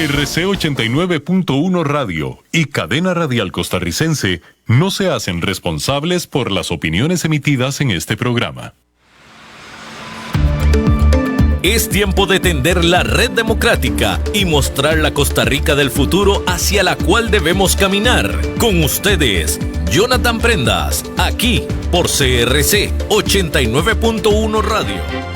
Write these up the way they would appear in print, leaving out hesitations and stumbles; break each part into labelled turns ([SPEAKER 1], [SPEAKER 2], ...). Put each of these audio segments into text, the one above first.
[SPEAKER 1] CRC 89.1 Radio y Cadena Radial Costarricense no se hacen responsables por las opiniones emitidas en este programa.
[SPEAKER 2] Es tiempo de tender la red democrática y mostrar la Costa Rica del futuro hacia la cual debemos caminar. Con ustedes, Jonathan Prendas, aquí por CRC 89.1 Radio.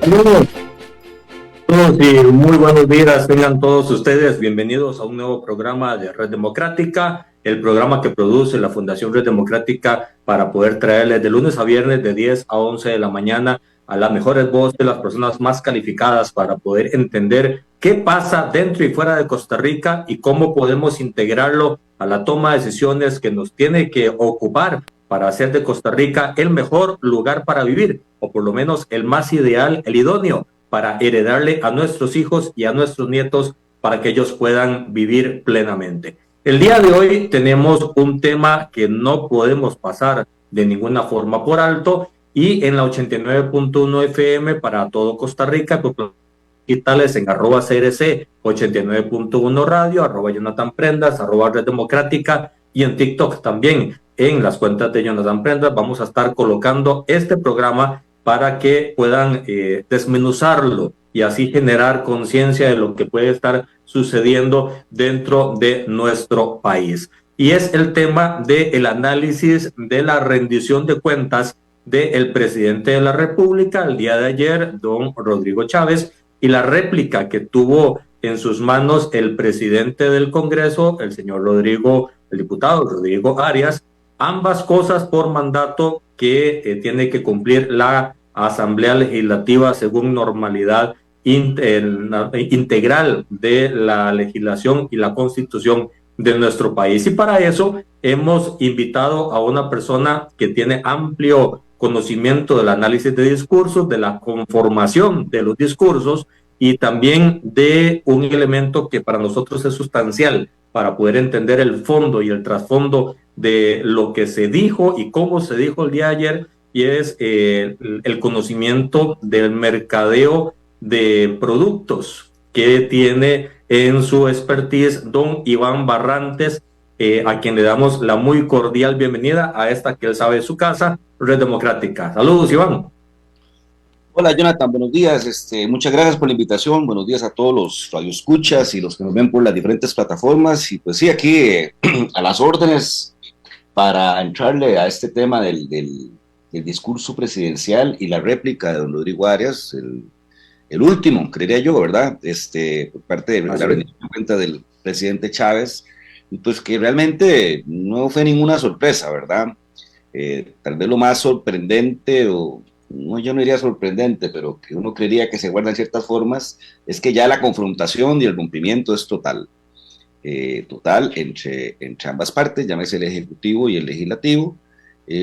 [SPEAKER 3] Saludos y muy buenos días, tengan todos ustedes bienvenidos a un nuevo programa de Red Democrática, el programa que produce la Fundación Red Democrática para poder traerles de lunes a viernes de 10 a 11 de la mañana a las mejores voces de las personas más calificadas para poder entender qué pasa dentro y fuera de Costa Rica y cómo podemos integrarlo a la toma de decisiones que nos tiene que ocupar para hacer de Costa Rica el mejor lugar para vivir, o por lo menos el más ideal, el idóneo, para heredarle a nuestros hijos y a nuestros nietos para que ellos puedan vivir plenamente. El día de hoy tenemos un tema que no podemos pasar de ninguna forma por alto, y en la 89.1 FM para todo Costa Rica, digitales en @CRC 89.1 Radio, @Jonathan Prendas, @Red Democrática, y en TikTok también, en las cuentas de Jonathan Prendas. Vamos a estar colocando este programa para que puedan desmenuzarlo y así generar conciencia de lo que puede estar sucediendo dentro de nuestro país. Y es el tema del análisis de la rendición de cuentas del presidente de la República el día de ayer, don Rodrigo Chávez, y la réplica que tuvo en sus manos el presidente del Congreso, el diputado Rodrigo Arias, ambas cosas por mandato que tiene que cumplir la Asamblea Legislativa según normalidad integral de la legislación y la Constitución de nuestro país. Y para eso hemos invitado a una persona que tiene amplio conocimiento del análisis de discursos, de la conformación de los discursos y también de un elemento que para nosotros es sustancial para poder entender el fondo y el trasfondo de lo que se dijo y cómo se dijo el día de ayer, y es el conocimiento del mercadeo de productos que tiene en su expertise don Iván Barrantes, a quien le damos la muy cordial bienvenida a esta que él sabe de su casa, Red Democrática. Saludos, Iván.
[SPEAKER 4] Hola, Jonathan, buenos días. Muchas gracias por la invitación. Buenos días a todos los radioescuchas y los que nos ven por las diferentes plataformas. Y pues sí, aquí a las órdenes para entrarle a este tema del discurso presidencial y la réplica de don Rodrigo Arias, el último, creería yo, ¿verdad? Por parte de la rendición de cuentas del presidente Chávez, y pues que realmente no fue ninguna sorpresa, ¿verdad? Tal vez lo más sorprendente, no, yo no diría sorprendente, pero que uno creería que se guardan ciertas formas, es que ya la confrontación y el rompimiento es total. Total entre ambas partes, llámese el Ejecutivo y el Legislativo,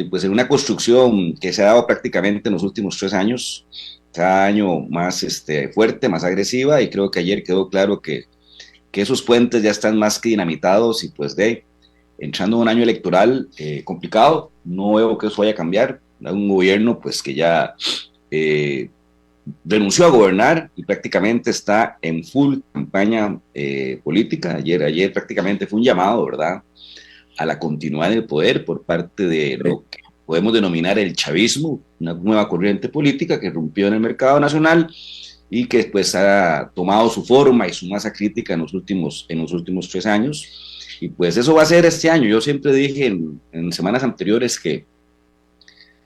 [SPEAKER 4] pues en una construcción que se ha dado prácticamente en los últimos 3 años, cada año más fuerte, más agresiva, y creo que ayer quedó claro que esos puentes ya están más que dinamitados, y pues entrando en un año electoral complicado, no veo que eso vaya a cambiar. Un gobierno pues que ya renunció a gobernar y prácticamente está en full campaña política. Ayer prácticamente fue un llamado, ¿verdad?, a la continuidad del poder por parte de lo que podemos denominar el chavismo, una nueva corriente política que rompió en el mercado nacional y que pues ha tomado su forma y su masa crítica en los últimos 3 años. Y pues eso va a ser este año. Yo siempre dije en semanas anteriores que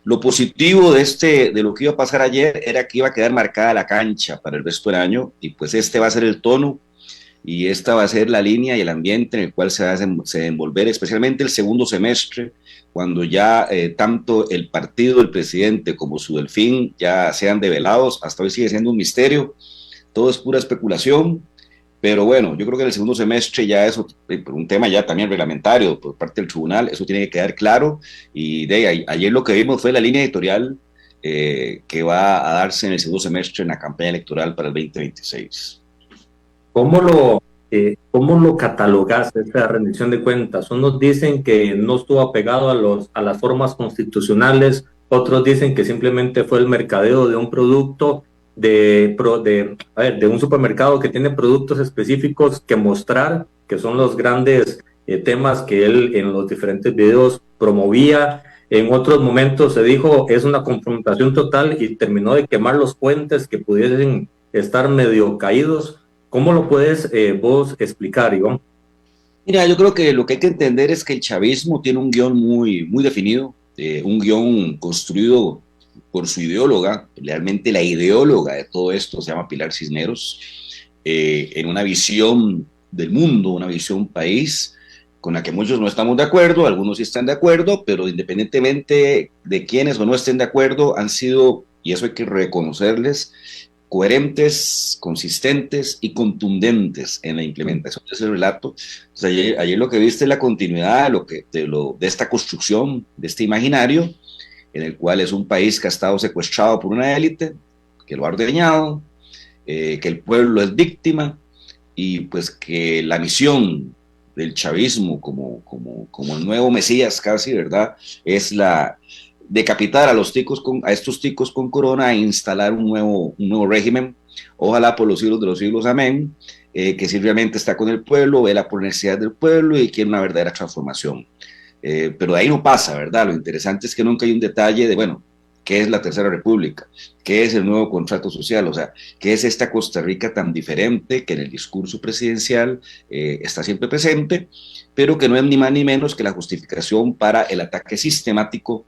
[SPEAKER 4] lo positivo de lo que iba a pasar ayer era que iba a quedar marcada la cancha para el resto del año, y pues va a ser el tono y esta va a ser la línea y el ambiente en el cual se va a desenvolver, especialmente el segundo semestre, cuando ya tanto el partido del presidente como su delfín ya sean develados. Hasta hoy sigue siendo un misterio, todo es pura especulación, pero bueno, yo creo que en el segundo semestre ya eso, por un tema ya también reglamentario por parte del tribunal, eso tiene que quedar claro. Y ayer lo que vimos fue la línea editorial que va a darse en el segundo semestre en la campaña electoral para el 2026.
[SPEAKER 3] ¿Cómo lo catalogas esta rendición de cuentas? Unos dicen que no estuvo apegado a las formas constitucionales, otros dicen que simplemente fue el mercadeo de un producto de un supermercado que tiene productos específicos que mostrar, que son los grandes temas que él en los diferentes videos promovía. En otros momentos se dijo es una confrontación total y terminó de quemar los puentes que pudiesen estar medio caídos. ¿Cómo lo puedes vos explicar, Iván?
[SPEAKER 4] Mira, yo creo que lo que hay que entender es que el chavismo tiene un guión muy definido, un guión construido por su ideóloga. Realmente la ideóloga de todo esto se llama Pilar Cisneros, en una visión del mundo, una visión país, con la que muchos no estamos de acuerdo, algunos sí están de acuerdo, pero independientemente de quienes o no estén de acuerdo, han sido, y eso hay que reconocerles, coherentes, consistentes y contundentes en la implementación de ese relato. O sea, ayer lo que viste es la continuidad de esta construcción, de este imaginario, en el cual es un país que ha estado secuestrado por una élite, que lo ha ordeñado, que el pueblo es víctima, y pues que la misión del chavismo como el nuevo Mesías casi, ¿verdad? Es la decapitar a estos ticos con corona e instalar un nuevo régimen, ojalá por los siglos de los siglos, amén, que si realmente está con el pueblo, vela por necesidad del pueblo y quiere una verdadera transformación. Pero de ahí no pasa, ¿verdad? Lo interesante es que nunca hay un detalle de, bueno, ¿qué es la Tercera República? ¿Qué es el nuevo contrato social? O sea, ¿qué es esta Costa Rica tan diferente que en el discurso presidencial está siempre presente, pero que no es ni más ni menos que la justificación para el ataque sistemático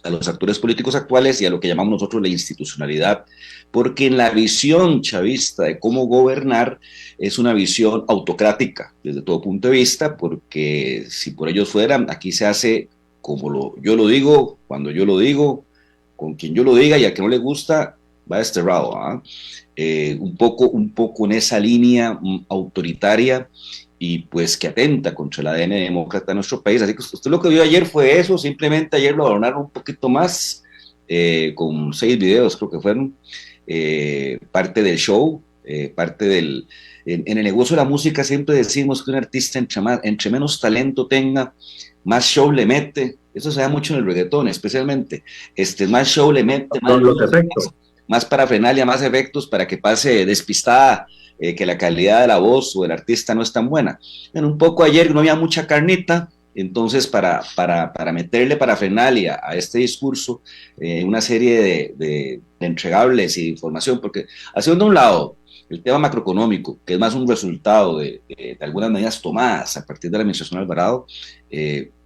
[SPEAKER 4] a los actores políticos actuales y a lo que llamamos nosotros la institucionalidad, porque en la visión chavista de cómo gobernar es una visión autocrática desde todo punto de vista, porque si por ellos fueran, aquí se hace como yo lo digo, cuando yo lo digo, con quien yo lo diga, y al que no le gusta, va desterrado. Un poco en esa línea autoritaria y pues que atenta contra el ADN demócrata de nuestro país. Así que usted lo que vio ayer fue eso, simplemente ayer lo adornaron un poquito más, con 6 videos creo que fueron, parte del show, parte del... En el negocio de la música siempre decimos que un artista entre menos talento tenga, más show le mete. Eso se da mucho en el reggaetón, especialmente. Más show le mete, más parafernalia, más efectos para que pase despistada, que la calidad de la voz o del artista no es tan buena. Bueno, un poco ayer no había mucha carnita, entonces para meterle parafernalia a este discurso, una serie de entregables y de información, porque haciendo un lado el tema macroeconómico, que es más un resultado de algunas medidas tomadas a partir de la administración Alvarado,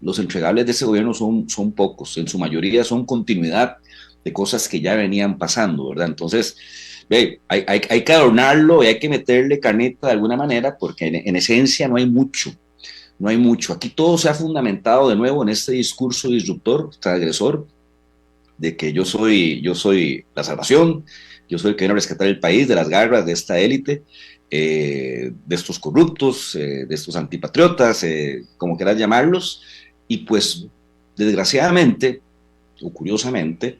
[SPEAKER 4] los entregables de ese gobierno son pocos, en su mayoría son continuidad de cosas que ya venían pasando, ¿verdad? Entonces, hay que adornarlo y hay que meterle carnita de alguna manera, porque en esencia no hay mucho. Aquí todo se ha fundamentado de nuevo en este discurso disruptor, transgresor, de que yo soy la salvación, yo soy el que viene a rescatar el país de las garras de esta élite, de estos corruptos, de estos antipatriotas, como quieras llamarlos, y pues desgraciadamente o curiosamente,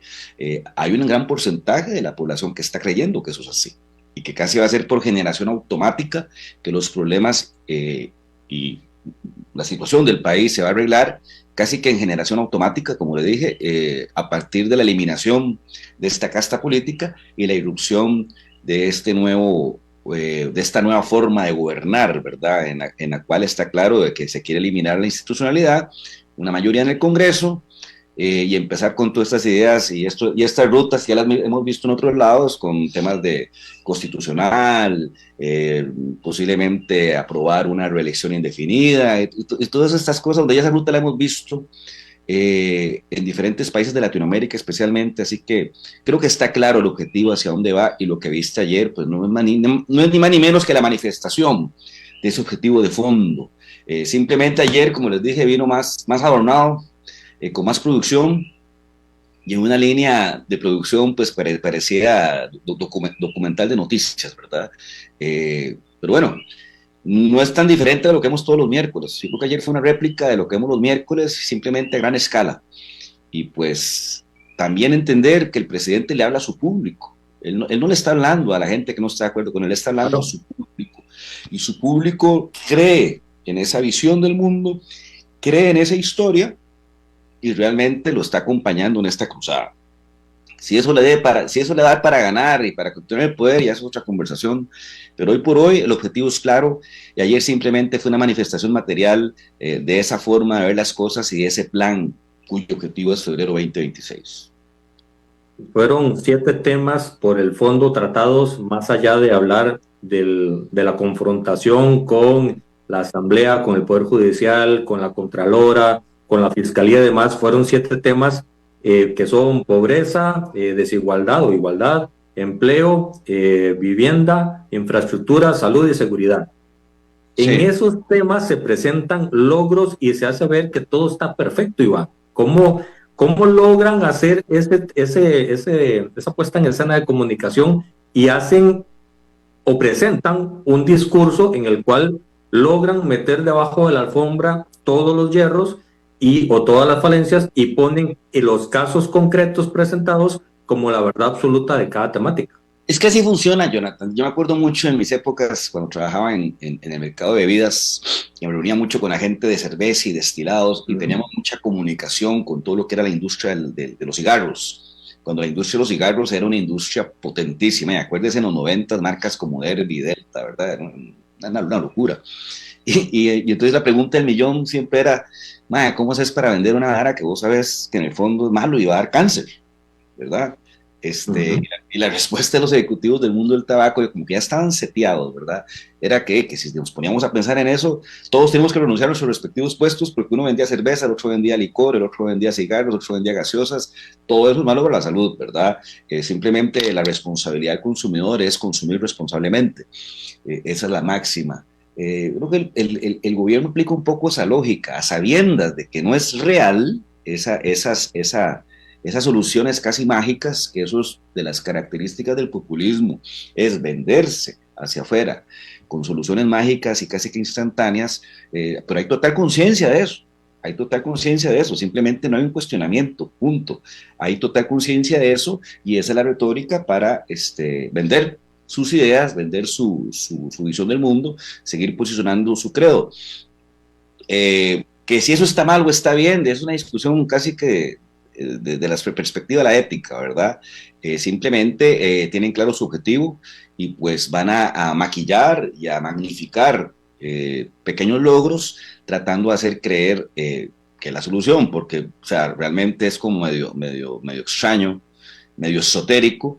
[SPEAKER 4] hay un gran porcentaje de la población que está creyendo que eso es así, y que casi va a ser por generación automática que los problemas y la situación del país se va a arreglar casi que en generación automática, como le dije, a partir de la eliminación de esta casta política y la irrupción de esta nueva forma de gobernar, ¿verdad? En la cual está claro de que se quiere eliminar la institucionalidad, una mayoría en el Congreso, y empezar con todas estas ideas y estas rutas que ya las hemos visto en otros lados, con temas de constitucional, posiblemente aprobar una reelección indefinida, y todas estas cosas, donde ya esa ruta la hemos visto en diferentes países de Latinoamérica especialmente. Así que creo que está claro el objetivo hacia dónde va, y lo que viste ayer pues no es ni más ni menos que la manifestación de ese objetivo de fondo. Simplemente ayer, como les dije, vino más adornado, con más producción, y en una línea de producción pues parecía documental de noticias, ¿verdad? Pero bueno, no es tan diferente de lo que vemos todos los miércoles. Yo creo que ayer fue una réplica de lo que vemos los miércoles, simplemente a gran escala. Y pues también entender que el presidente le habla a su público. Él no le está hablando a la gente que no está de acuerdo con él, está hablando a su público. Y su público cree en esa visión del mundo, cree en esa historia, y realmente lo está acompañando en esta cruzada. Si eso le da para ganar y para continuar el poder, ya es otra conversación, pero hoy por hoy el objetivo es claro, y ayer simplemente fue una manifestación material de esa forma de ver las cosas y de ese plan cuyo objetivo es febrero 2026.
[SPEAKER 3] Fueron 7 temas por el fondo tratados, más allá de hablar de la confrontación con la Asamblea, con el Poder Judicial, con la Contralora, con la Fiscalía y demás. Fueron 7 temas que son pobreza, desigualdad o igualdad, empleo, vivienda, infraestructura, salud y seguridad. Sí. En esos temas se presentan logros y se hace ver que todo está perfecto, Iván. ¿Cómo logran hacer esa puesta en escena de comunicación y hacen o presentan un discurso en el cual logran meter debajo de la alfombra todos los hierros o todas las falencias y ponen los casos concretos presentados como la verdad absoluta de cada temática?
[SPEAKER 4] Es que así funciona, Jonathan. Yo me acuerdo mucho en mis épocas cuando trabajaba en el mercado de bebidas, y me reunía mucho con la gente de cerveza y destilados, y teníamos mucha comunicación con todo lo que era la industria de los cigarros. Cuando la industria de los cigarros era una industria potentísima, y acuérdense en los 90 marcas como Derby, Delta, ¿verdad? Era una locura. Y entonces la pregunta del millón siempre era, ¿cómo haces para vender una vara que vos sabes que en el fondo es malo y va a dar cáncer? ¿Verdad? Y la respuesta de los ejecutivos del mundo del tabaco, como que ya estaban seteados, ¿verdad? Era que si nos poníamos a pensar en eso, todos tenemos que renunciar a nuestros respectivos puestos, porque uno vendía cerveza, el otro vendía licor, el otro vendía cigarros, el otro vendía gaseosas. Todo eso es malo para la salud, ¿verdad? Simplemente la responsabilidad del consumidor es consumir responsablemente. Esa es la máxima. Creo que el gobierno aplica un poco esa lógica, a sabiendas de que no es real esas soluciones casi mágicas, que eso es de las características del populismo, es venderse hacia afuera con soluciones mágicas y casi que instantáneas, pero hay total conciencia de eso, simplemente no hay un cuestionamiento, punto. Hay total conciencia de eso, y esa es la retórica para vender sus ideas, vender su visión del mundo, seguir posicionando su credo. Que si eso está mal o está bien, es una discusión casi que desde la perspectiva de la ética, ¿verdad? Simplemente tienen claro su objetivo y pues van a maquillar y a magnificar pequeños logros, tratando de hacer creer que la solución, porque o sea, realmente es como medio extraño, medio esotérico,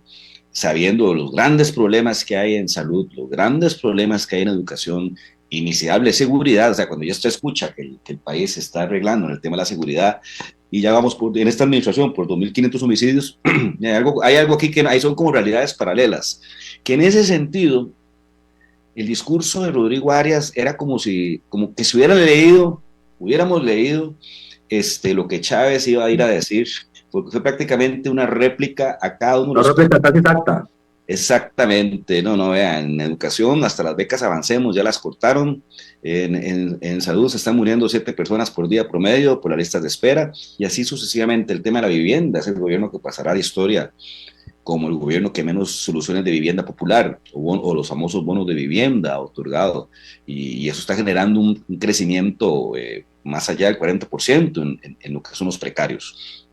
[SPEAKER 4] sabiendo los grandes problemas que hay en salud, los grandes problemas que hay en educación, y ni se hable de seguridad. O sea, cuando ya usted escucha que el país se está arreglando en el tema de la seguridad, y ya vamos en esta administración por 2.500 homicidios, hay algo aquí que ahí son como realidades paralelas, que en ese sentido, el discurso de Rodrigo Arias era como que se hubiéramos leído lo que Chávez iba a ir a decir, porque fue prácticamente una réplica a cada uno de los...
[SPEAKER 3] Una réplica casi exacta.
[SPEAKER 4] Exactamente, no, vean, en educación hasta las becas Avancemos ya las cortaron, en salud se están muriendo 7 personas por día promedio por las listas de espera, y así sucesivamente. El tema de la vivienda es el gobierno que pasará a la historia como el gobierno que menos soluciones de vivienda popular o los famosos bonos de vivienda otorgados, y eso está generando un crecimiento más allá del 40% en lo que son los precarios,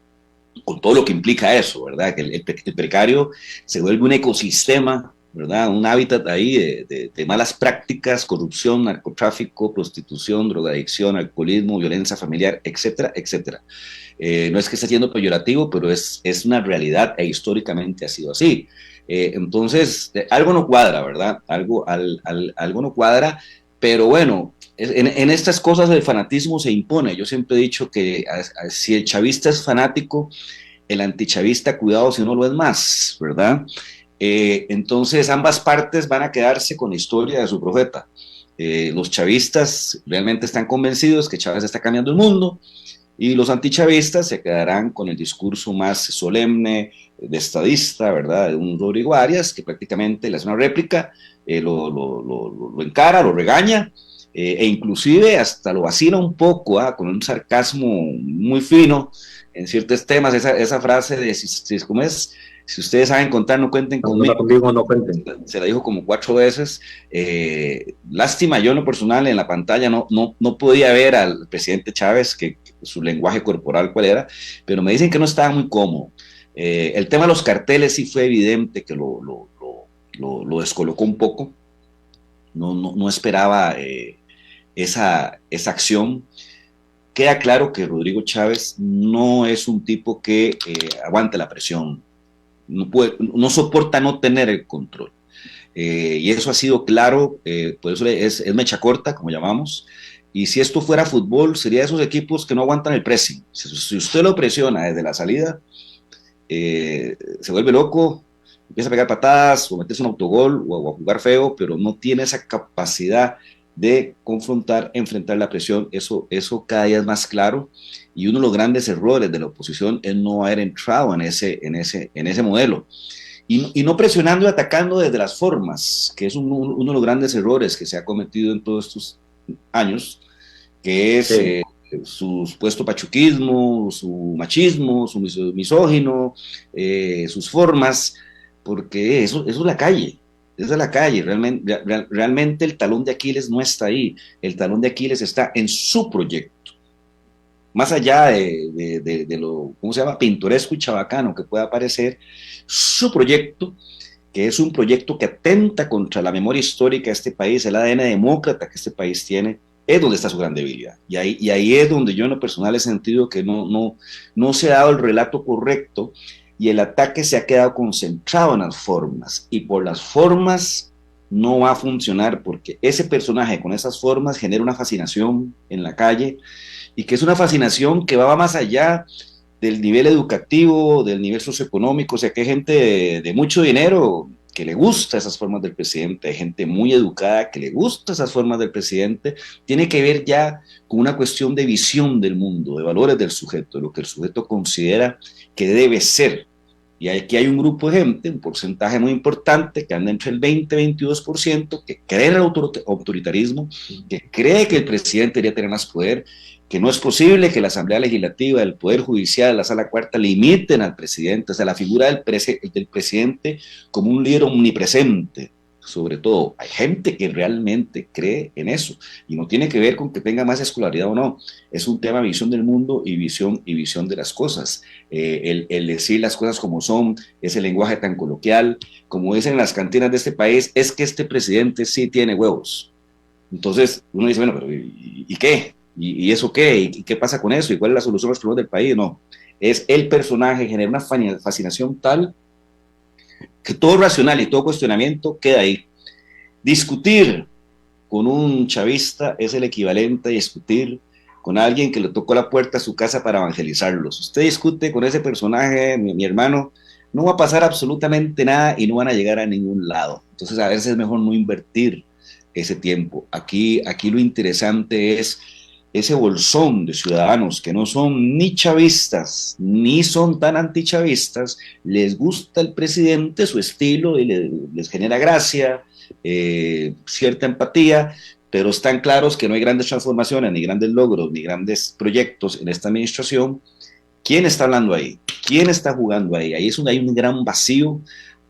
[SPEAKER 4] con todo lo que implica eso, ¿verdad? Que el precario se vuelve un ecosistema, ¿verdad? Un hábitat ahí de malas prácticas, corrupción, narcotráfico, prostitución, drogadicción, alcoholismo, violencia familiar, etcétera, etcétera. No es que esté siendo peyorativo, pero es una realidad, e históricamente ha sido así. Entonces, algo no cuadra, ¿verdad? Algo no cuadra, pero bueno, en estas cosas el fanatismo se impone. Yo siempre he dicho que si el chavista es fanático, el antichavista, cuidado si no lo es más, ¿verdad? Entonces ambas partes van a quedarse con la historia de su profeta. Los chavistas realmente están convencidos que Chávez está cambiando el mundo, y los antichavistas se quedarán con el discurso más solemne, de estadista, ¿verdad? De un Rodrigo Arias, que prácticamente le hace una réplica, lo encara, lo regaña, e inclusive hasta lo vacila un poco, con un sarcasmo muy fino, en ciertos temas, esa frase de ¿cómo es? Si ustedes saben contar, no cuenten conmigo.
[SPEAKER 3] Conmigo no cuenten.
[SPEAKER 4] Se la dijo como 4 veces. Lástima, yo en lo personal en la pantalla no podía ver al presidente Chávez, que su lenguaje corporal cuál era, pero me dicen que no estaba muy cómodo. El tema de los carteles sí fue evidente que lo descolocó un poco. No esperaba esa acción. Queda claro que Rodrigo Chávez no es un tipo que aguante la presión, no soporta no tener el control. Y eso ha sido claro, por eso es mecha corta, como llamamos. Y si esto fuera fútbol, sería de esos equipos que no aguantan el pressing. Si usted lo presiona desde la salida, se vuelve loco, empieza a pegar patadas o meterse un autogol o a jugar feo, pero no tiene esa capacidad de enfrentar la presión. Eso cada día es más claro, y uno de los grandes errores de la oposición es no haber entrado en ese modelo, y no presionando y atacando desde las formas, que es uno de los grandes errores que se ha cometido en todos estos años, que es su supuesto pachuquismo, su machismo, su misógino, sus formas, porque eso es la calle. Esa es la calle. Realmente el talón de Aquiles no está ahí. El talón de Aquiles está en su proyecto. Más allá de lo, ¿cómo se llama?, pintoresco y chabacano que pueda parecer, su proyecto, que es un proyecto que atenta contra la memoria histórica de este país, el ADN demócrata que este país tiene, es donde está su gran debilidad. Y ahí es donde yo en lo personal he sentido que no se ha dado el relato correcto, y el ataque se ha quedado concentrado en las formas, y por las formas no va a funcionar, porque ese personaje con esas formas genera una fascinación en la calle, y que es una fascinación que va más allá del nivel educativo, del nivel socioeconómico. O sea, que hay gente de mucho dinero que le gusta esas formas del presidente, hay gente muy educada que le gusta esas formas del presidente. Tiene que ver ya con una cuestión de visión del mundo, de valores del sujeto, de lo que el sujeto considera que debe ser. Y aquí hay un grupo de gente, un porcentaje muy importante, que anda entre el 20 y 22%, que cree en el autoritarismo, que cree que el presidente debería tener más poder, que no es posible que la Asamblea Legislativa, el Poder Judicial, la Sala Cuarta limiten al presidente, o sea, la figura del presidente como un líder omnipresente. Sobre todo, hay gente que realmente cree en eso, y no tiene que ver con que tenga más escolaridad o no, es un tema de visión del mundo y visión de las cosas. El decir las cosas como son, ese lenguaje tan coloquial, como dicen en las cantinas de este país, es que este presidente sí tiene huevos. Entonces uno dice, bueno, pero ¿y qué? ¿Y eso qué? ¿Y qué pasa con eso? ¿Y cuál es la solución a los problemas del país? No, es el personaje, genera una fascinación tal que todo racional y todo cuestionamiento queda ahí. Discutir con un chavista es el equivalente a discutir con alguien que le tocó la puerta a su casa para evangelizarlos. Usted discute con ese personaje, mi hermano, no va a pasar absolutamente nada y no van a llegar a ningún lado. Entonces a veces es mejor no invertir ese tiempo. Aquí lo interesante es ese bolsón de ciudadanos que no son ni chavistas, ni son tan antichavistas, les gusta el presidente, su estilo, y les genera gracia, cierta empatía, pero están claros que no hay grandes transformaciones, ni grandes logros, ni grandes proyectos en esta administración. ¿Quién está hablando ahí? ¿Quién está jugando ahí? Ahí es donde hay un gran vacío,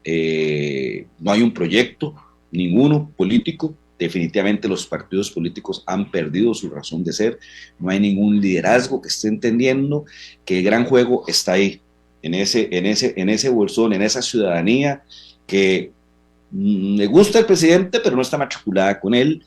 [SPEAKER 4] no hay un proyecto, ninguno político. Definitivamente los partidos políticos han perdido su razón de ser, no hay ningún liderazgo que esté entendiendo que el gran juego está ahí, en ese bolsón, en esa ciudadanía que le gusta el presidente, pero no está matriculada con él,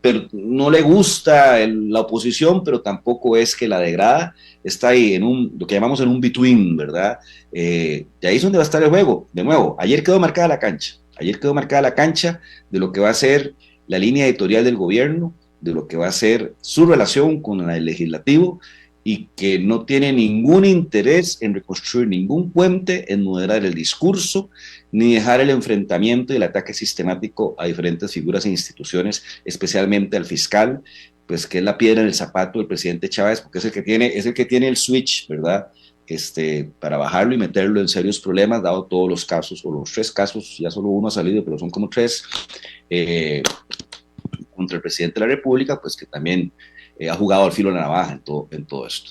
[SPEAKER 4] pero no le gusta la oposición, pero tampoco es que la degrada, está ahí en lo que llamamos en un between, ¿verdad? Y ahí es donde va a estar el juego. De nuevo, ayer quedó marcada la cancha de lo que va a ser la línea editorial del gobierno, de lo que va a ser su relación con el legislativo, y que no tiene ningún interés en reconstruir ningún puente, en moderar el discurso, ni dejar el enfrentamiento y el ataque sistemático a diferentes figuras e instituciones, especialmente al fiscal, pues que es la piedra en el zapato del presidente Chávez, porque es el que tiene el switch, ¿verdad? Para bajarlo y meterlo en serios problemas, dado todos los casos, o los 3 casos, ya solo uno ha salido, pero son como 3, contra el presidente de la República, pues que también ha jugado al filo de la navaja en todo esto.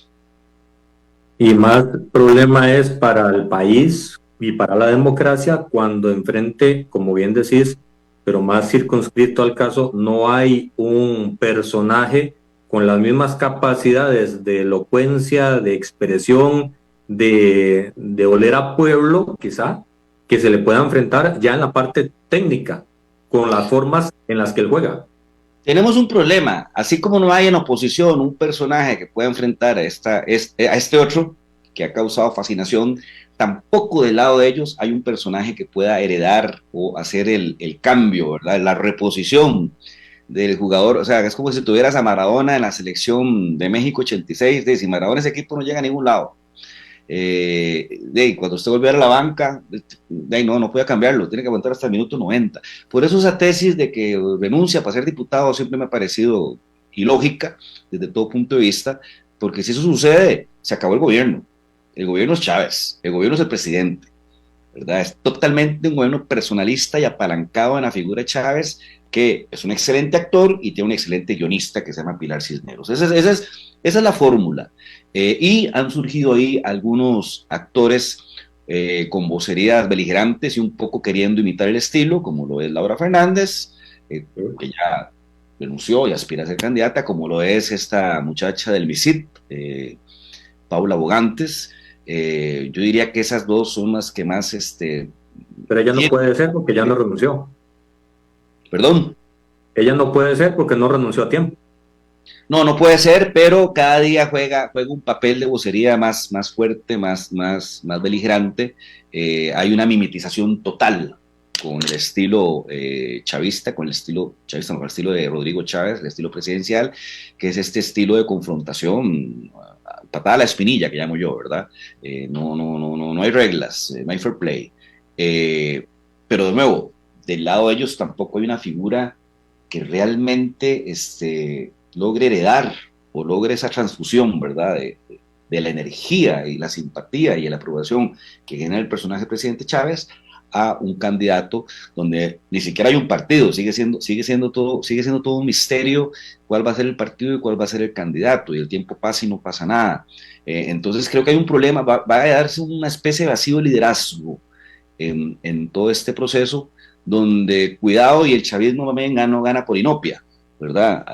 [SPEAKER 3] Y más problema es para el país y para la democracia cuando enfrente, como bien decís, pero más circunscrito al caso, no hay un personaje con las mismas capacidades de elocuencia, de expresión, de oler a pueblo, quizá, que se le pueda enfrentar ya en la parte técnica, con las formas en las que él juega.
[SPEAKER 4] Tenemos un problema, así como no hay en oposición un personaje que pueda enfrentar a este otro que ha causado fascinación, tampoco del lado de ellos hay un personaje que pueda heredar o hacer el cambio, ¿verdad? La reposición del jugador. O sea, es como si tuvieras a Maradona en la selección de México 86, de si Maradona ese equipo no llega a ningún lado. Cuando usted volviera a la banca, no puede cambiarlo, tiene que aguantar hasta el minuto 90. Por eso esa tesis de que renuncia para ser diputado siempre me ha parecido ilógica desde todo punto de vista, porque si eso sucede, se acabó el gobierno. El gobierno es Chávez, el gobierno es el presidente, ¿verdad? Es totalmente un gobierno personalista y apalancado en la figura de Chávez, que es un excelente actor y tiene un excelente guionista que se llama Pilar Cisneros. Esa es la fórmula. Y han surgido ahí algunos actores con vocerías beligerantes y un poco queriendo imitar el estilo, como lo es Laura Fernández, que ya renunció y aspira a ser candidata, como lo es esta muchacha del MISIT, Paula Bogantes. Yo diría que esas dos son las que más...
[SPEAKER 3] Pero ella no puede ser porque ya no renunció.
[SPEAKER 4] ¿Perdón?
[SPEAKER 3] Ella no puede ser porque no renunció a tiempo.
[SPEAKER 4] No puede ser, pero cada día juega un papel de vocería más fuerte, más beligerante. Hay una mimetización total con el estilo chavista, con el estilo de Rodrigo Chávez, el estilo presidencial, que es este estilo de confrontación, patada a la espinilla, que llamo yo, ¿verdad? No hay reglas, no hay fair play. Pero de nuevo, del lado de ellos tampoco hay una figura que realmente logre heredar o logre esa transfusión, ¿verdad? De la energía y la simpatía y la aprobación que genera el personaje del presidente Chávez a un candidato donde ni siquiera hay un partido, sigue siendo todo un misterio cuál va a ser el partido y cuál va a ser el candidato, y el tiempo pasa y no pasa nada. Entonces creo que hay un problema, va a darse una especie de vacío de liderazgo en todo este proceso, donde cuidado y el chavismo también no gana por inopia, ¿verdad?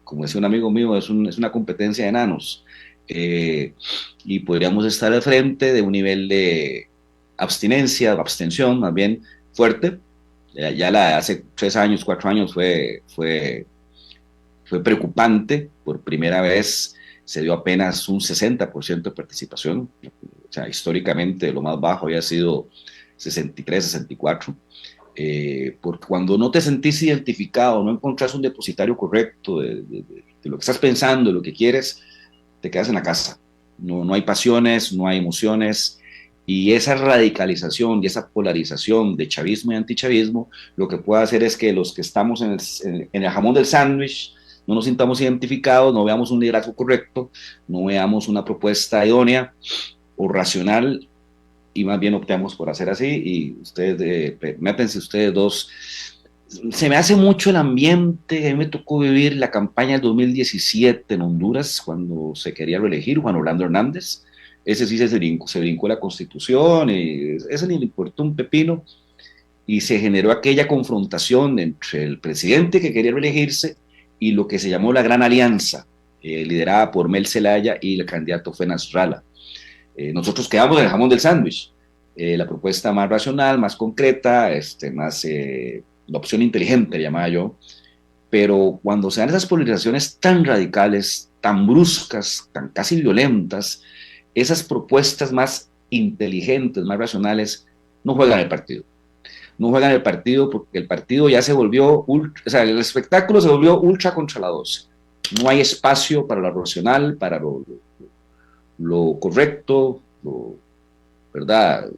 [SPEAKER 4] Como decía un amigo mío, es una competencia de enanos, y podríamos estar al frente de un nivel de abstención más bien fuerte. Ya hace 3 años, 4 años fue preocupante. Por primera vez se dio apenas un 60% de participación. O sea, históricamente lo más bajo había sido 63, 64. Porque cuando no te sentís identificado, no encontrás un depositario correcto de lo que estás pensando, de lo que quieres, te quedas en la casa. No hay pasiones, no hay emociones, y esa radicalización y esa polarización de chavismo y antichavismo lo que puede hacer es que los que estamos en el jamón del sándwich no nos sintamos identificados, no veamos un liderazgo correcto, no veamos una propuesta idónea o racional, y más bien optamos por hacer así. Y ustedes, métanse ustedes dos. Se me hace mucho el ambiente. A mí me tocó vivir la campaña del 2017 en Honduras, cuando se quería reelegir Juan Orlando Hernández. Ese sí se brincó la Constitución, y ese ni le importó un pepino, y se generó aquella confrontación entre el presidente que quería reelegirse y lo que se llamó la Gran Alianza, liderada por Mel Zelaya, y el candidato fue Nasrallah. Nosotros quedamos en el jamón del sándwich, la propuesta más racional, más concreta, la opción inteligente, llamaba yo. Pero cuando se dan esas polarizaciones tan radicales, tan bruscas, tan casi violentas, esas propuestas más inteligentes, más racionales, no juegan el partido. No juegan el partido porque el partido ya se volvió, el espectáculo se volvió ultra contra la 12. No hay espacio para lo racional, para lo correcto, ¿verdad?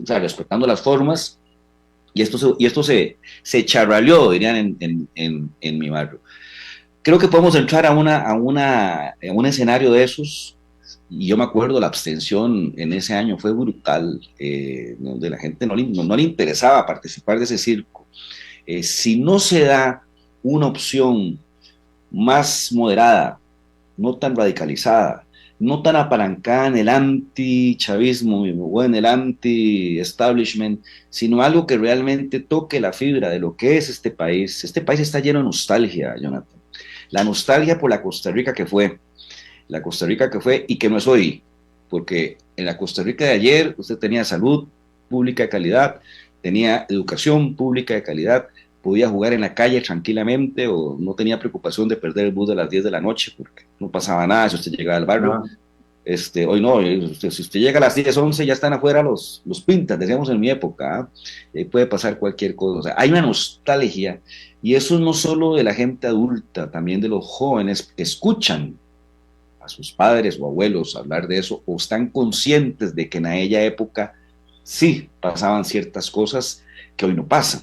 [SPEAKER 4] O sea, respetando las formas, y esto se charraleó, dirían en mi barrio. Creo que podemos entrar a un escenario de esos, y yo me acuerdo, la abstención en ese año fue brutal, de la gente no le interesaba participar de ese circo. Si no se da una opción más moderada, no tan radicalizada, no tan apalancada en el anti-chavismo o en el anti-establishment, sino algo que realmente toque la fibra de lo que es este país. Este país está lleno de nostalgia, Jonathan. La nostalgia por la Costa Rica que fue, la Costa Rica que fue y que no es hoy, porque en la Costa Rica de ayer usted tenía salud pública de calidad, tenía educación pública de calidad, podía jugar en la calle tranquilamente o no tenía preocupación de perder el bus de las 10 de la noche porque no pasaba nada si usted llegaba al barrio. No. Hoy no, si usted llega a las 10, 11 ya están afuera los pintas, decíamos en mi época, puede pasar cualquier cosa. O sea, hay una nostalgia y eso no solo de la gente adulta, también de los jóvenes que escuchan a sus padres o abuelos hablar de eso o están conscientes de que en aquella época sí pasaban ciertas cosas que hoy no pasan.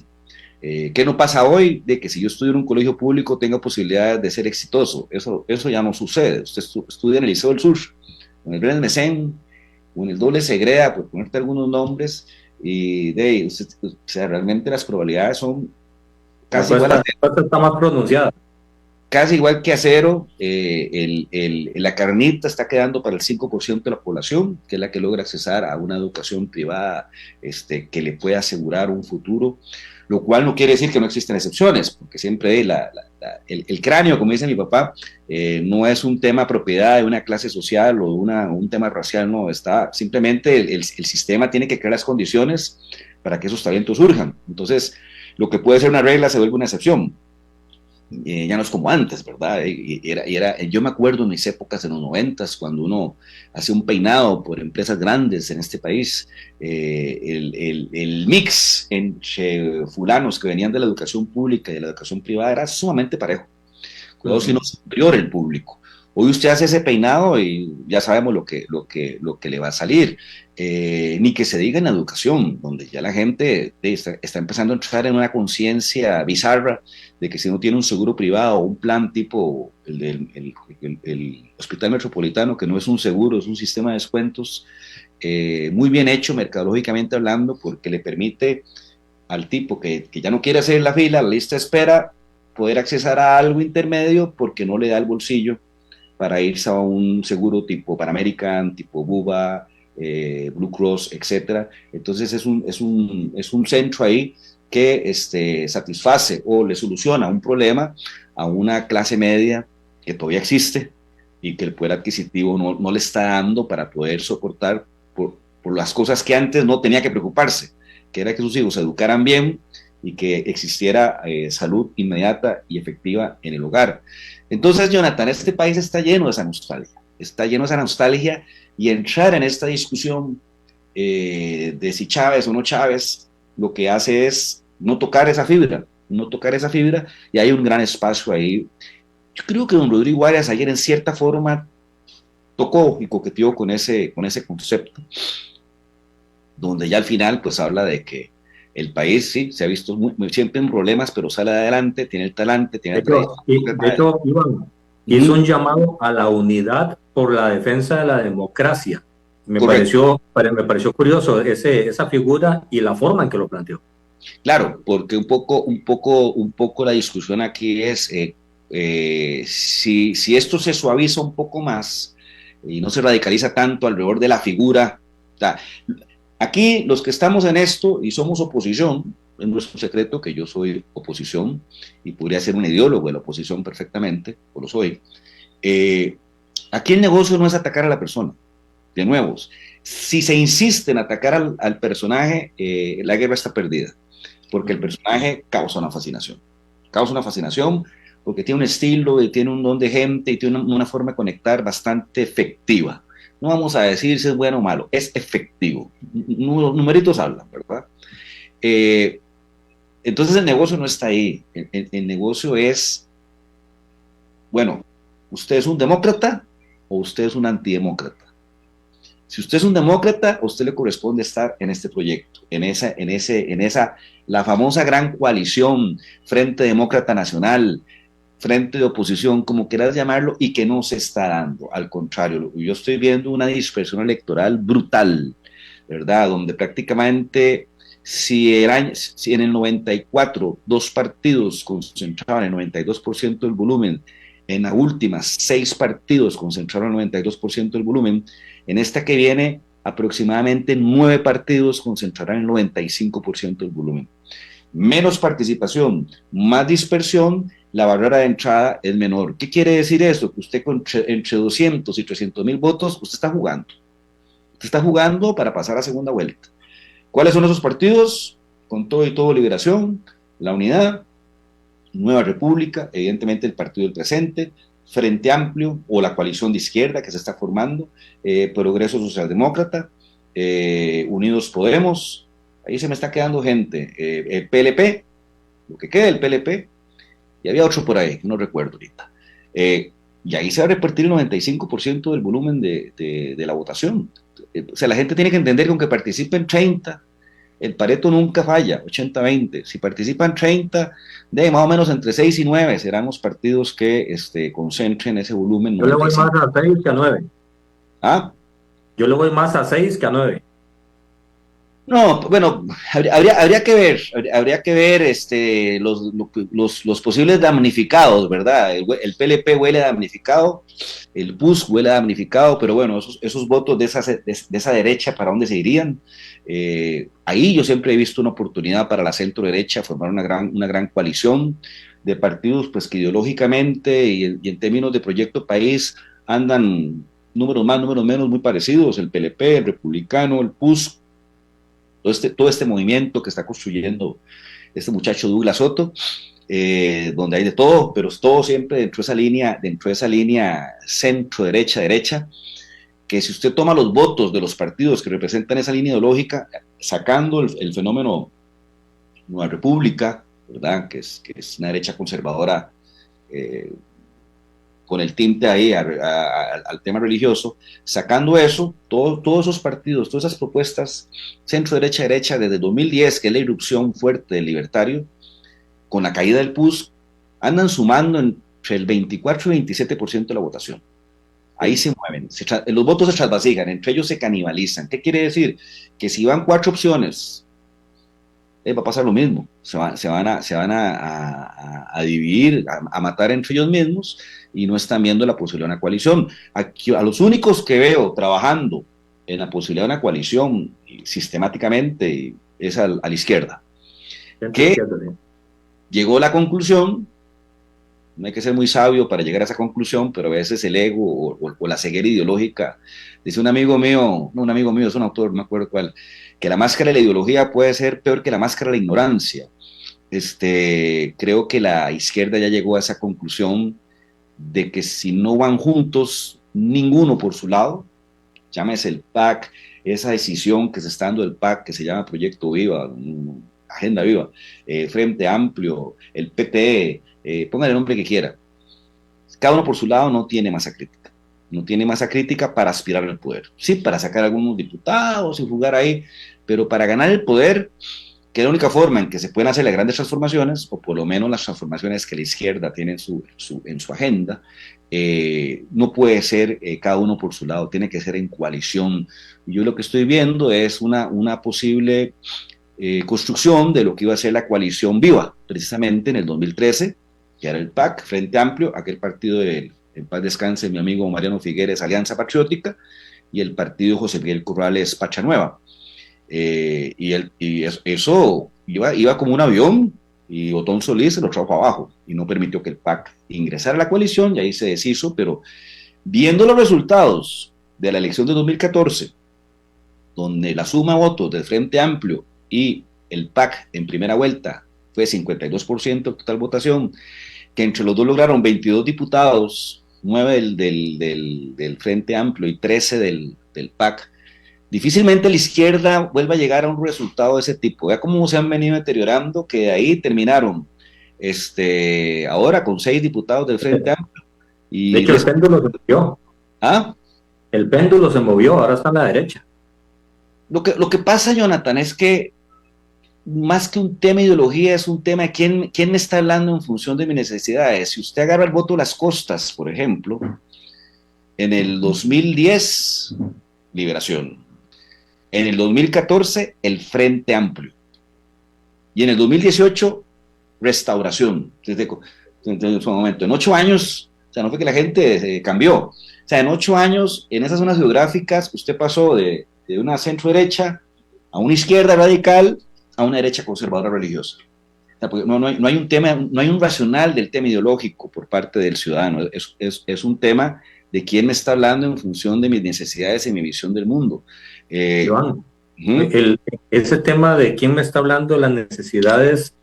[SPEAKER 4] ¿Qué no pasa hoy? De que si yo estudio en un colegio público tenga posibilidades de ser exitoso. Eso ya no sucede. Usted estudia en el Liceo del Sur, en el Brenes Mesén, o en el Doble Segreda, por ponerte algunos nombres, y o sea, realmente las probabilidades son casi igual a cero.
[SPEAKER 3] Está más pronunciada.
[SPEAKER 4] Casi igual que a cero. La carnita está quedando para el 5% de la población, que es la que logra accesar a una educación privada que le pueda asegurar un futuro, lo cual no quiere decir que no existen excepciones, porque siempre el cráneo, como dice mi papá, no es un tema propiedad de una clase social o un tema racial, no, simplemente el sistema tiene que crear las condiciones para que esos talentos surjan. Entonces, lo que puede ser una regla se vuelve una excepción. Ya no es como antes, ¿verdad? Yo me acuerdo en mis épocas, en los 90s, cuando uno hacía un peinado por empresas grandes en este país, el mix entre fulanos que venían de la educación pública y de la educación privada era sumamente parejo. Cuidado si no es superior el público. Hoy usted hace ese peinado y ya sabemos lo que le va a salir. Ni que se diga en la educación, donde ya la gente está empezando a entrar en una conciencia bizarra de que si no tiene un seguro privado o un plan tipo el Hospital Metropolitano, que no es un seguro, es un sistema de descuentos, muy bien hecho mercadológicamente hablando, porque le permite al tipo que ya no quiere hacer la fila, la lista de espera, poder accesar a algo intermedio porque no le da el bolsillo para irse a un seguro tipo Panamerican, tipo Buba, Blue Cross, etcétera. Entonces es un centro ahí que satisface o le soluciona un problema a una clase media que todavía existe y que el poder adquisitivo no le está dando para poder soportar por las cosas que antes no tenía que preocuparse, que era que sus hijos se educaran bien y que existiera salud inmediata y efectiva en el hogar. Entonces, Jonathan, este país está lleno de esa nostalgia, y entrar en esta discusión de si Chávez o no Chávez, lo que hace es no tocar esa fibra, y hay un gran espacio ahí. Yo creo que don Rodrigo Arias ayer en cierta forma tocó y coqueteó con ese concepto, donde ya al final pues habla de que el país sí se ha visto siempre en problemas, pero sale adelante, tiene el talante, tiene el
[SPEAKER 3] talento. De hecho, Iván, hizo un llamado a la unidad por la defensa de la democracia. Me pareció curioso esa figura y la forma en que lo planteó.
[SPEAKER 4] Claro, porque un poco la discusión aquí es si esto se suaviza un poco más y no se radicaliza tanto alrededor de la figura. O sea, aquí los que estamos en esto y somos oposición, es nuestro secreto que yo soy oposición y podría ser un ideólogo de la oposición perfectamente, o lo soy. Aquí el negocio no es atacar a la persona. De nuevo, si se insiste en atacar al personaje, la guerra está perdida, porque el personaje causa una fascinación porque tiene un estilo y tiene un don de gente y tiene una forma de conectar bastante efectiva. No vamos a decir si es bueno o malo, es efectivo. Los numeritos hablan, ¿verdad? Entonces el negocio no está ahí. El negocio es, bueno, ¿usted es un demócrata o usted es un antidemócrata? Si usted es un demócrata, a usted le corresponde estar en este proyecto, en esa, la famosa gran coalición, Frente Demócrata Nacional, frente de oposición, como quieras llamarlo, y que no se está dando. Al contrario, yo estoy viendo una dispersión electoral brutal, ¿verdad? Donde prácticamente, si en el 94 dos partidos concentraban el 92% del volumen, En las últimas 6 partidos concentraron el 92% del volumen. En esta que viene, aproximadamente 9 partidos concentrarán el 95% del volumen. Menos participación, más dispersión, la barrera de entrada es menor. ¿Qué quiere decir esto? Que usted entre 200 y 300 mil votos, usted está jugando. Usted está jugando para pasar a segunda vuelta. ¿Cuáles son esos partidos? Con todo y todo, Liberación, La Unidad, Nueva República, evidentemente el Partido del Presente, Frente Amplio o la coalición de izquierda que se está formando, Progreso Socialdemócrata, Unidos Podemos, ahí se me está quedando gente, el PLP, lo que queda del PLP, y había otro por ahí, no recuerdo ahorita. Y ahí se va a repartir el 95% del volumen de la votación. O sea, la gente tiene que entender que aunque participen 30, el Pareto nunca falla, 80-20. Si participan 30, de más o menos entre 6 y 9 serán los partidos que concentren ese volumen.
[SPEAKER 3] Yo le voy más a 6 que a 9.
[SPEAKER 4] ¿Ah?
[SPEAKER 3] Yo le voy más a 6 que a 9.
[SPEAKER 4] No, bueno, habría que ver los posibles damnificados, ¿verdad? El PLP huele a damnificado, el PUS huele a damnificado, pero bueno, esos votos de esa derecha, ¿para dónde se irían? Ahí yo siempre he visto una oportunidad para la centro derecha, formar una gran coalición de partidos pues que ideológicamente y en términos de proyecto país andan números más, números menos muy parecidos, el PLP, el Republicano, el PUS, todo este movimiento que está construyendo este muchacho Douglas Soto, donde hay de todo, pero todo siempre dentro de esa línea centro-derecha, que si usted toma los votos de los partidos que representan esa línea ideológica, sacando el fenómeno Nueva República, ¿verdad? Que es una derecha conservadora, con el tinte ahí al tema religioso, sacando eso, todos esos partidos, todas esas propuestas centro-derecha, desde 2010, que es la irrupción fuerte del libertario, con la caída del PUS, andan sumando entre el 24 y 27% de la votación. Ahí se mueven, los votos se trasvasigan, entre ellos se canibalizan. ¿Qué quiere decir? Que si van 4 opciones, va a pasar lo mismo, se van a dividir, a matar entre ellos mismos, y no están viendo la posibilidad de una coalición. Aquí, a los únicos que veo trabajando en la posibilidad de una coalición sistemáticamente es a la izquierda, que llegó a la conclusión, no hay que ser muy sabio para llegar a esa conclusión, pero a veces el ego o la ceguera ideológica, dice un amigo mío, es un autor, no me acuerdo cuál, que la máscara de la ideología puede ser peor que la máscara de la ignorancia. Creo que la izquierda ya llegó a esa conclusión de que si no van juntos, ninguno por su lado, llámese el PAC, esa decisión que se está dando del PAC, que se llama Proyecto Viva, Agenda Viva, Frente Amplio, el PT, póngale el nombre que quiera, cada uno por su lado no tiene masa crítica para aspirar al poder, sí, para sacar algunos diputados y jugar ahí, pero para ganar el poder, que es la única forma en que se pueden hacer las grandes transformaciones, o por lo menos las transformaciones que la izquierda tiene en su agenda, no puede ser cada uno por su lado, tiene que ser en coalición. Yo lo que estoy viendo es una posible construcción de lo que iba a ser la coalición Viva, precisamente en el 2013, que era el PAC, Frente Amplio, aquel partido en paz descanse mi amigo Mariano Figueres, Alianza Patriótica, y el partido José Miguel Corrales, Pacha Nueva. Eso iba como un avión, y Otón Solís se lo trajo para abajo y no permitió que el PAC ingresara a la coalición, y ahí se deshizo. Pero viendo los resultados de la elección de 2014, donde la suma de votos del Frente Amplio y el PAC en primera vuelta fue 52% de total votación, que entre los dos lograron 22 diputados, 9 del Frente Amplio y 13 del PAC, difícilmente la izquierda vuelva a llegar a un resultado de ese tipo. Vea cómo se han venido deteriorando, que de ahí terminaron ahora con 6 diputados del Frente Amplio. Y
[SPEAKER 3] de hecho, el péndulo se movió.
[SPEAKER 4] ¿Ah?
[SPEAKER 3] El péndulo se movió, ahora está a la derecha.
[SPEAKER 4] Lo que pasa, Jonathan, es que más que un tema de ideología, es un tema de quién me está hablando en función de mis necesidades. Si usted agarra el voto de Las Costas, por ejemplo, en el 2010, Liberación. En el 2014, el Frente Amplio. Y en el 2018, Restauración. Desde ese momento, en 8 años, O sea, no fue que la gente cambió. O sea, en 8 años, en esas zonas geográficas, usted pasó de una centro derecha a una izquierda radical a una derecha conservadora religiosa. O sea, porque no hay un tema, no hay un racional del tema ideológico por parte del ciudadano. Es un tema de quién me está hablando en función de mis necesidades y mi visión del mundo.
[SPEAKER 3] Joan, ese tema de quién me está hablando de las necesidades,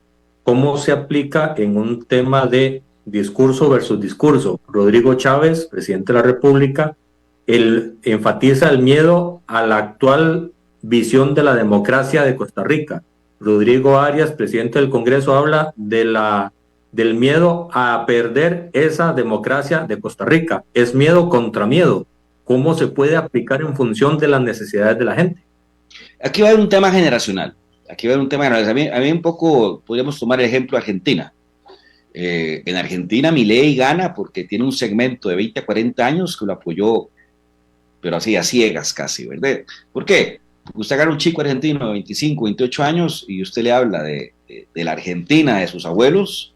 [SPEAKER 3] ¿cómo se aplica en un tema de discurso versus discurso? Rodrigo Chávez, presidente de la República, él enfatiza el miedo a la actual visión de la democracia de Costa Rica. Rodrigo Arias, presidente del Congreso, habla del miedo a perder esa democracia de Costa Rica. Es miedo contra miedo. ¿Cómo se puede aplicar en función de las necesidades de la gente?
[SPEAKER 4] Aquí va a haber un tema generacional. Aquí va a haber un tema generacional. A mí un poco podríamos tomar el ejemplo de Argentina. En Argentina Milei gana porque tiene un segmento de 20 a 40 años que lo apoyó, pero así a ciegas casi, ¿verdad? ¿Por qué? Porque usted agarra un chico argentino de 25, 28 años y usted le habla de la Argentina, de sus abuelos,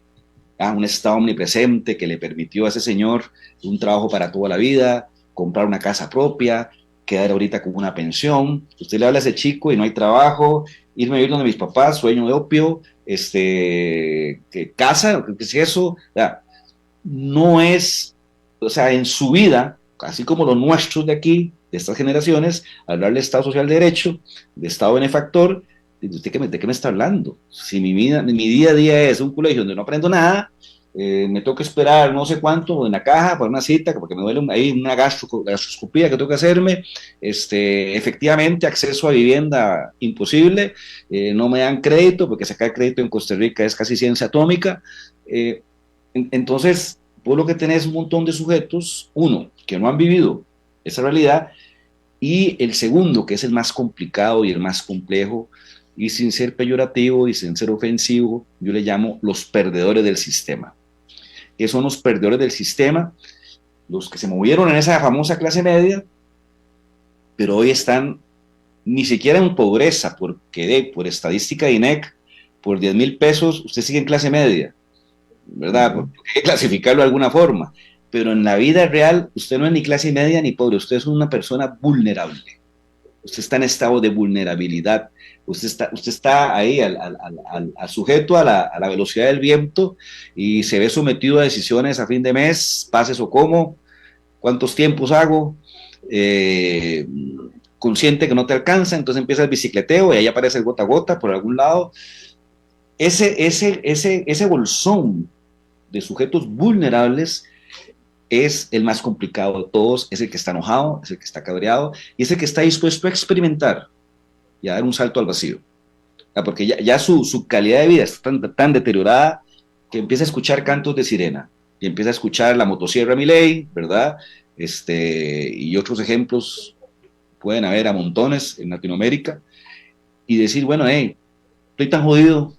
[SPEAKER 4] un Estado omnipresente que le permitió a ese señor un trabajo para toda la vida, comprar una casa propia, quedar ahorita con una pensión. Usted le habla a ese chico y no hay trabajo, irme a vivir donde mis papás, sueño de opio, casa, ¿qué es eso? O sea, no es, o sea, en su vida, así como los nuestros de aquí, de estas generaciones, hablar de Estado Social de Derecho, de Estado benefactor, ¿de qué me está hablando? Si mi día a día es un colegio donde no aprendo nada, me toca esperar no sé cuánto en la caja para una cita, porque me duele ahí una gastroscopía que tengo que hacerme, efectivamente acceso a vivienda imposible, no me dan crédito, porque sacar crédito en Costa Rica es casi ciencia atómica. Entonces, vos lo que tenés es un montón de sujetos, uno, que no han vivido esa realidad, y el segundo, que es el más complicado y el más complejo, y sin ser peyorativo y sin ser ofensivo, yo le llamo los perdedores del sistema. ¿Qué son los perdedores del sistema? Los que se movieron en esa famosa clase media, pero hoy están ni siquiera en pobreza, porque por estadística de INEC, por 10,000 pesos, usted sigue en clase media, ¿verdad? Porque hay que clasificarlo de alguna forma. Pero en la vida real, usted no es ni clase media ni pobre, usted es una persona vulnerable. Usted está en estado de vulnerabilidad. Usted está ahí al sujeto a la velocidad del viento y se ve sometido a decisiones a fin de mes, pases o como, cuántos tiempos hago, consciente que no te alcanza, entonces empieza el bicicleteo y ahí aparece el gota a gota por algún lado. Ese bolsón de sujetos vulnerables es el más complicado de todos, es el que está enojado, es el que está cabreado y es el que está dispuesto a experimentar y a dar un salto al vacío. Porque ya su calidad de vida está tan deteriorada que empieza a escuchar cantos de sirena y empieza a escuchar la motosierra Milei, ¿verdad? Y otros ejemplos pueden haber a montones en Latinoamérica y decir, bueno, estoy tan jodido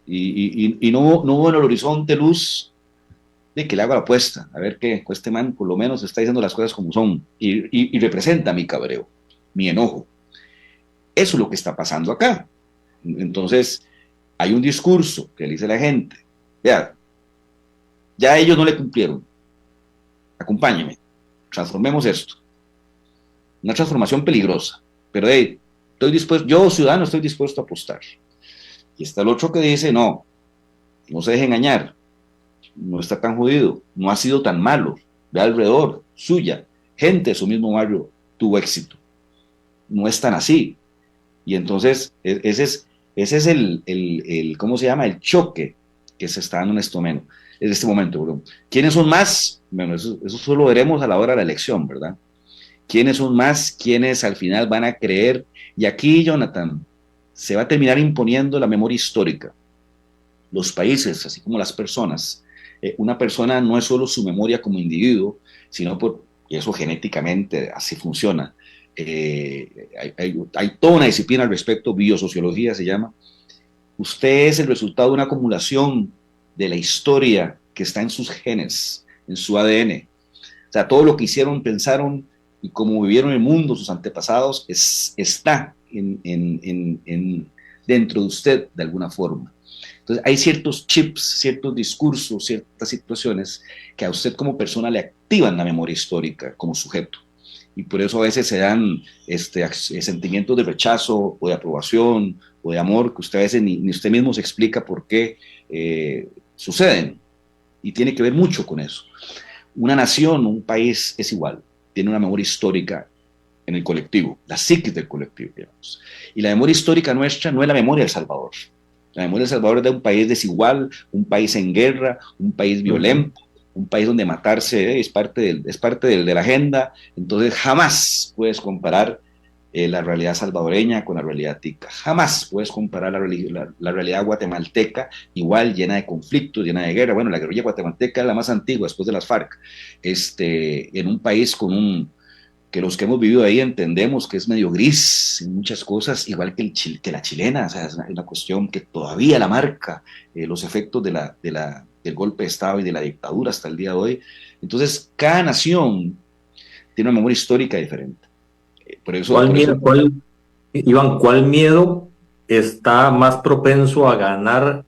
[SPEAKER 4] y no veo en el horizonte luz de que le hago la apuesta, a ver qué, este man por lo menos está diciendo las cosas como son y representa mi cabreo, mi enojo. Eso es lo que está pasando acá. Entonces, hay un discurso que le dice a la gente, vea, ya ellos no le cumplieron, acompáñeme, transformemos esto. Una transformación peligrosa, pero estoy dispuesto, yo ciudadano estoy dispuesto a apostar. Y está el otro que dice, no se deje engañar, no está tan jodido, no ha sido tan malo, ve alrededor suya, gente de su mismo barrio tuvo éxito, no es tan así. Y entonces ese es el ¿cómo se llama? El choque que se está dando en este momento. Bro. ¿Quiénes son más? Bueno, eso solo veremos a la hora de la elección, ¿verdad? ¿Quiénes son más? ¿Quiénes al final van a creer? Y aquí, Jonathan, se va a terminar imponiendo la memoria histórica. Los países, así como las personas, una persona no es solo su memoria como individuo, sino y eso genéticamente así funciona. Hay toda una disciplina al respecto, biosociología se llama. Usted es el resultado de una acumulación de la historia que está en sus genes, en su ADN. O sea, todo lo que hicieron, pensaron y cómo vivieron el mundo sus antepasados está dentro de usted de alguna forma. Entonces hay ciertos chips, ciertos discursos, ciertas situaciones que a usted como persona le activan la memoria histórica como sujeto. Y por eso a veces se dan sentimientos de rechazo o de aprobación o de amor que usted a veces ni usted mismo se explica por qué suceden. Y tiene que ver mucho con eso. Una nación, un país es igual, tiene una memoria histórica en el colectivo, la psiquis del colectivo, digamos. Y la memoria histórica nuestra no es la memoria de El Salvador. La memoria de El Salvador es de un país desigual, un país en guerra, un país violento, un país donde matarse es parte de la agenda. Entonces jamás puedes comparar la realidad salvadoreña con la realidad tica. Jamás puedes comparar la realidad guatemalteca, igual llena de conflictos, llena de guerra. Bueno, la guerrilla guatemalteca es la más antigua después de las FARC. En un país que los que hemos vivido ahí entendemos que es medio gris en muchas cosas, igual que la chilena. O sea, es una cuestión que todavía la marca los efectos del golpe de Estado y de la dictadura hasta el día de hoy. Entonces, cada nación tiene una memoria histórica diferente. Por eso,
[SPEAKER 3] Iván, ¿cuál miedo está más propenso a ganar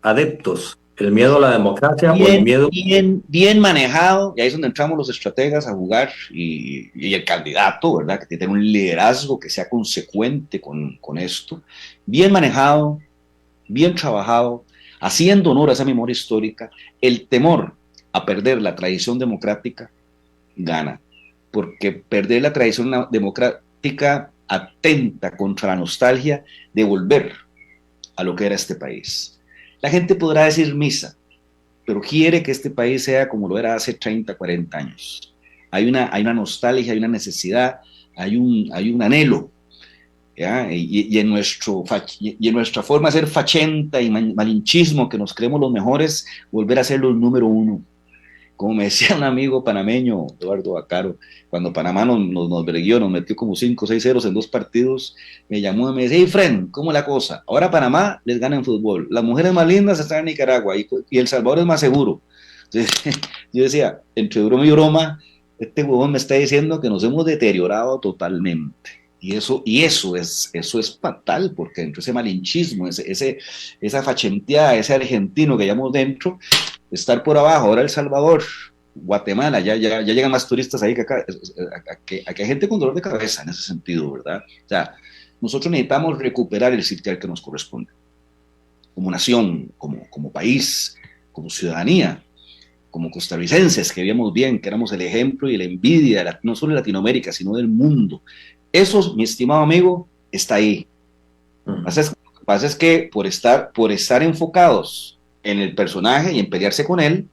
[SPEAKER 3] adeptos? ¿El miedo a la democracia o el miedo?
[SPEAKER 4] Bien manejado, y ahí es donde entramos los estrategas a jugar, y el candidato, ¿verdad? Que tiene que tener un liderazgo que sea consecuente con esto. Bien manejado, bien trabajado, haciendo honor a esa memoria histórica. El temor a perder la tradición democrática gana, porque perder la tradición democrática atenta contra la nostalgia de volver a lo que era este país. La gente podrá decir misa, pero quiere que este país sea como lo era hace 30, 40 años. Hay una nostalgia, hay una necesidad, hay un anhelo, ¿ya? Y en nuestra forma de ser fachenta y malinchismo, que nos creemos los mejores, volver a ser los número uno. Como me decía un amigo panameño, Eduardo Bacaro, cuando Panamá nos verguió, nos metió como 5 o 6 ceros en 2 partidos, me llamó y me decía: hey, friend, ¿cómo es la cosa? Ahora Panamá les gana en fútbol, las mujeres más lindas están en Nicaragua y El Salvador es más seguro. Entonces, yo decía, entre broma y broma, este huevón me está diciendo que nos hemos deteriorado totalmente. Y eso es fatal, porque dentro de ese malinchismo, esa fachenteada, ese argentino que llevamos dentro, estar por abajo. Ahora El Salvador, Guatemala, ya llegan más turistas ahí que acá. Aquí hay gente con dolor de cabeza en ese sentido, ¿verdad? O sea, nosotros necesitamos recuperar el sitial que nos corresponde, como nación, como país, como ciudadanía, como costarricenses, que veíamos bien, que éramos el ejemplo y la envidia, no solo de Latinoamérica, sino del mundo. Eso, mi estimado amigo, está ahí. Lo que pasa es que por estar enfocados en el personaje y en pelearse con él,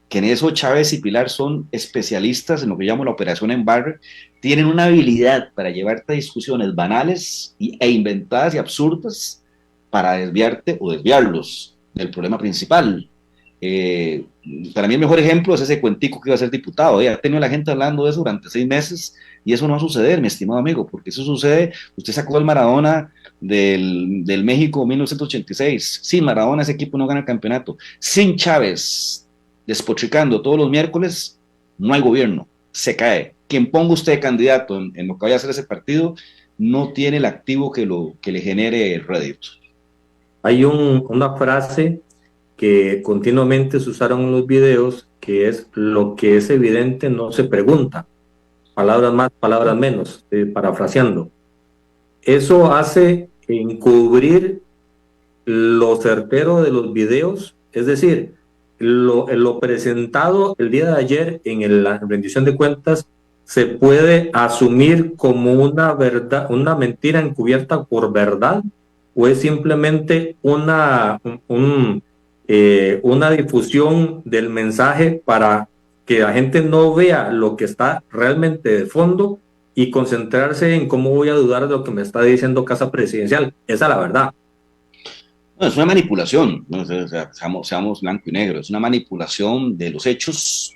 [SPEAKER 4] que en eso Chávez y Pilar son especialistas en lo que llamo la operación Embarre, tienen una habilidad para llevarte a discusiones banales e inventadas y absurdas para desviarte o desviarlos del problema principal. Para mí el mejor ejemplo es ese cuentico que iba a ser diputado. Ha tenido la gente hablando de eso durante 6 meses y eso no va a suceder, mi estimado amigo, porque eso sucede. Usted sacó el Maradona del México 1986. Sin Maradona ese equipo no gana el campeonato. Sin Chávez despotricando todos los miércoles, no hay gobierno, se cae. Quien ponga usted candidato en lo que vaya a hacer ese partido no tiene el activo que le genere rédito.
[SPEAKER 3] Hay una frase que continuamente se usaron en los videos, que es: lo que es evidente no se pregunta. Palabras más, palabras menos, parafraseando. Eso hace encubrir lo certero de los videos, es decir, lo presentado el día de ayer en la rendición de cuentas se puede asumir como una verdad, una mentira encubierta por verdad, o es simplemente una difusión del mensaje para que la gente no vea lo que está realmente de fondo y concentrarse en cómo voy a dudar de lo que me está diciendo Casa Presidencial. Esa es la verdad.
[SPEAKER 4] No, es una manipulación, ¿no? O sea, seamos blanco y negro, es una manipulación de los hechos,